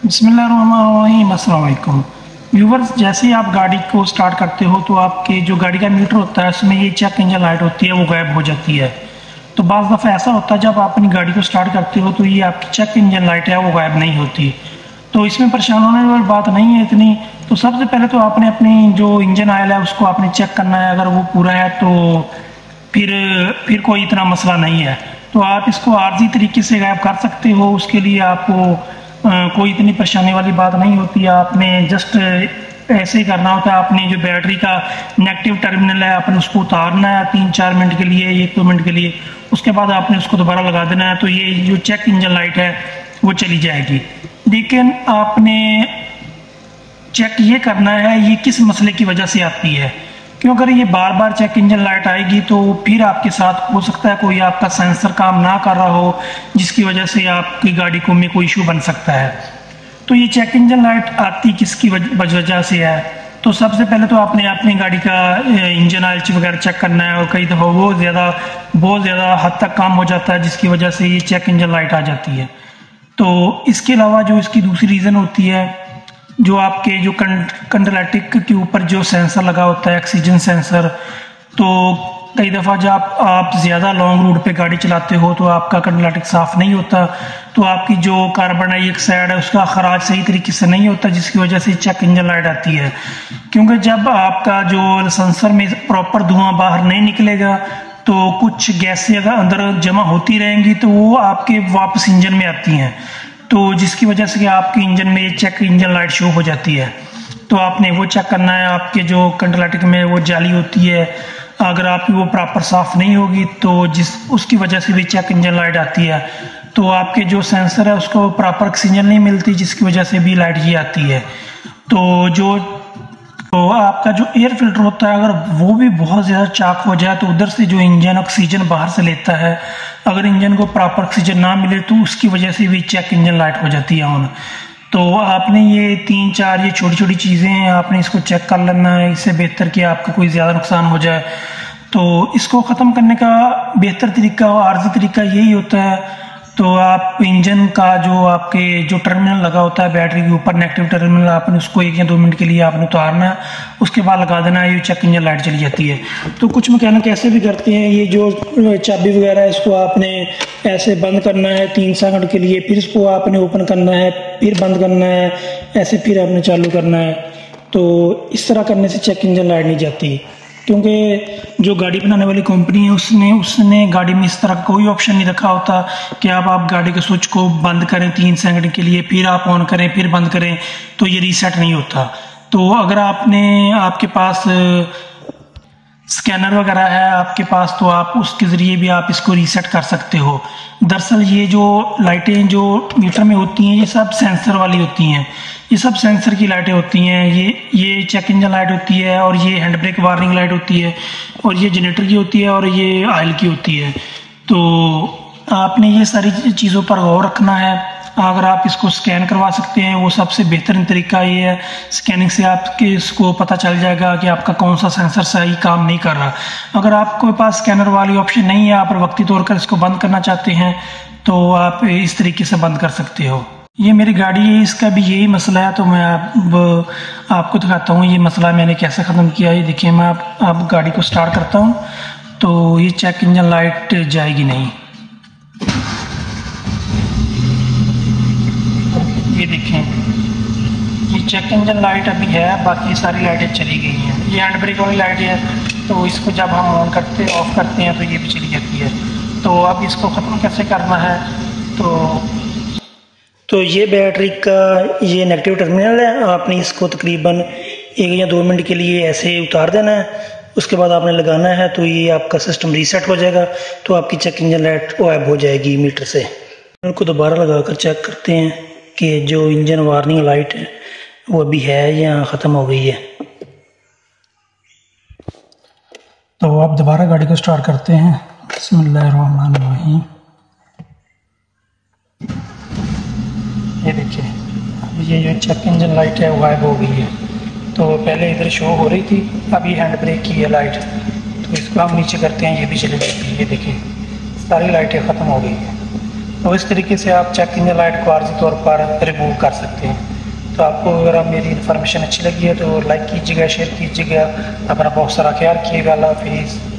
बिस्मिल्लाहिर्रहमानिर्रहीम। अस्सलाम वालेकुम व्यूवर्स, जैसे ही आप गाड़ी को स्टार्ट करते हो तो आपके जो गाड़ी का मीटर होता है उसमें ये चेक इंजन लाइट होती है, वो गायब हो जाती है। तो बाज़ दफ़ा ऐसा होता है जब आप अपनी गाड़ी को स्टार्ट करते हो तो ये आपकी चेक इंजन लाइट है वो गायब नहीं होती। तो इसमें परेशान होने वाली बात नहीं है इतनी। तो सबसे पहले तो आपने अपनी जो इंजन ऑयल है उसको आपने चेक करना है। अगर वो पूरा है तो फिर कोई इतना मसला नहीं है। तो आप इसको आर्जी तरीके से गायब कर सकते हो। उसके लिए आपको कोई इतनी परेशानी वाली बात नहीं होती। आपने जस्ट ऐसे ही करना होता है। आपने जो बैटरी का नेगेटिव टर्मिनल है आपने उसको उतारना है 3-4 मिनट के लिए, 1-2 मिनट के लिए। उसके बाद आपने उसको दोबारा लगा देना है तो ये जो चेक इंजन लाइट है वो चली जाएगी। लेकिन आपने चेक ये करना है ये किस मसले की वजह से आती है, क्यों अगर ये बार बार चेक इंजन लाइट आएगी तो फिर आपके साथ हो सकता है कोई आपका सेंसर काम ना कर रहा हो, जिसकी वजह से आपकी गाड़ी को में कोई इशू बन सकता है। तो ये चेक इंजन लाइट आती किसकी वजह से है? तो सबसे पहले तो आपने अपनी गाड़ी का इंजन ऑयल वगैरह चेक करना है। और कई दफ़ा बहुत ज़्यादा हद तक काम हो जाता है जिसकी वजह से ये चेक इंजन लाइट आ जाती है। तो इसके अलावा जो इसकी दूसरी रीज़न होती है, जो आपके जो कंडलाटिक के ऊपर जो सेंसर लगा होता है ऑक्सीजन सेंसर, तो कई दफ़ा जब आप ज़्यादा लॉन्ग रूट पे गाड़ी चलाते हो तो आपका कंडलाटिक साफ़ नहीं होता, तो आपकी जो कार्बन डाइऑक्साइड है उसका खराज सही तरीके से नहीं होता, जिसकी वजह से चेक इंजन लाइट आती है। क्योंकि जब आपका जो सेंसर में प्रॉपर धुआं बाहर नहीं निकलेगा तो कुछ गैसें अगर अंदर जमा होती रहेंगी तो वो आपके वापस इंजन में आती हैं, तो जिसकी वजह से आपके इंजन में चेक इंजन लाइट शो हो जाती है। तो आपने वो चेक करना है। आपके जो कंडलाटिक में वो जाली होती है, अगर आपकी वो प्रॉपर साफ़ नहीं होगी तो उसकी वजह से भी चेक इंजन लाइट आती है। तो आपके जो सेंसर है उसको प्रॉपर ऑक्सीजन नहीं मिलती, जिसकी वजह से भी लाइट ये आती है। तो आपका जो एयर फिल्टर होता है अगर वो भी बहुत ज़्यादा चाक हो जाए तो उधर से जो इंजन ऑक्सीजन बाहर से लेता है, अगर इंजन को प्रॉपर ऑक्सीजन ना मिले तो उसकी वजह से भी चेक इंजन लाइट हो जाती है ऑन। तो आपने ये 3-4 ये छोटी छोटी चीज़ें हैं, आपने इसको चेक कर लेना है। इससे बेहतर कि आपका कोई ज़्यादा नुकसान हो जाए। तो इसको ख़त्म करने का बेहतर तरीका और आर्जी तरीका यही होता है। तो आप इंजन का जो आपके जो टर्मिनल लगा होता है बैटरी के ऊपर नेगेटिव टर्मिनल, आपने उसको 1 या 2 मिनट के लिए आपने उतारना है, उसके बाद लगा देना है, ये चेक इंजन लाइट चली जाती है। तो कुछ मैकेनिक ऐसे भी करते हैं, ये जो चाबी वगैरह है इसको आपने ऐसे बंद करना है 3 सेकंड के लिए, फिर इसको आपने ओपन करना है, फिर बंद करना है, ऐसे फिर आपने चालू करना है। तो इस तरह करने से चेक इंजन लाइट नहीं जाती, क्योंकि जो गाड़ी बनाने वाली कंपनी है उसने गाड़ी में इस तरह का कोई ऑप्शन नहीं रखा होता कि आप गाड़ी के स्विच को बंद करें 3 सेकंड के लिए, फिर आप ऑन करें, फिर बंद करें, तो ये रीसेट नहीं होता। तो अगर आपके पास स्कैनर वगैरह है आपके पास तो आप उसके ज़रिए भी आप इसको रीसेट कर सकते हो। दरअसल ये जो लाइटें जो मीटर में होती हैं ये सब सेंसर वाली होती हैं, ये सब सेंसर की लाइटें होती हैं। ये चेक इंजन लाइट होती है, और ये हैंड ब्रेक वार्निंग लाइट होती है, और ये जनरेटर की होती है, और ये ऑयल की होती है। तो आपने ये सारी चीज़ों पर गौर रखना है। अगर आप इसको स्कैन करवा सकते हैं वो सबसे बेहतरीन तरीका ये है। स्कैनिंग से आपके इसको पता चल जाएगा कि आपका कौन सा सेंसर सही काम नहीं कर रहा। अगर आपके पास स्कैनर वाली ऑप्शन नहीं है, आप वक्ती तौर पर इसको बंद करना चाहते हैं तो आप इस तरीके से बंद कर सकते हो। ये मेरी गाड़ी है, इसका भी यही मसला है, तो मैं आपको दिखाता हूँ ये मसला मैंने कैसे ख़त्म किया। ये देखिए, मैं आप गाड़ी को स्टार्ट करता हूँ तो ये चेक इंजन लाइट जाएगी नहीं। ये देखें, ये चेक इंजन लाइट अभी है, बाकी सारी लाइटें चली गई हैं। ये हैंड ब्रेक वाली लाइट है, तो इसको जब हम ऑन करते ऑफ करते हैं तो ये भी चली जाती है। तो अब इसको ख़त्म कैसे करना है? तो ये बैटरी का ये नेगेटिव टर्मिनल है, आपने इसको तकरीबन 1 या 2 मिनट के लिए ऐसे उतार देना है। उसके बाद आपने लगाना है तो ये आपका सिस्टम रीसेट हो जाएगा, तो आपकी चेक इंजन लाइट गायब हो जाएगी मीटर से। उनको दोबारा लगा कर चेक करते हैं कि जो इंजन वार्निंग लाइट है वो अभी है या ख़त्म हो गई है। तो आप दोबारा गाड़ी को स्टार्ट करते हैं। बिस्मिल्लाहिर्रहमानिर्रहीम। ये देखिए, ये जो चेक इंजन लाइट है वो गायब हो गई है। तो पहले इधर शो हो रही थी, अभी हैंड ब्रेक की है लाइट, तो इसको हम नीचे करते हैं, ये भी चली जाती है। ये देखिए, सारी लाइटें ख़त्म हो गई हैं। तो इस तरीके से आप चेक इंजन लाइट को आर्जी तौर पर रिमूव कर सकते हैं। तो आपको अगर मेरी इन्फॉर्मेशन अच्छी लगी है तो लाइक कीजिएगा, शेयर कीजिएगा, अपना बहुत सारा ख्याल रखिएगा। अल्लाह हाफिज़।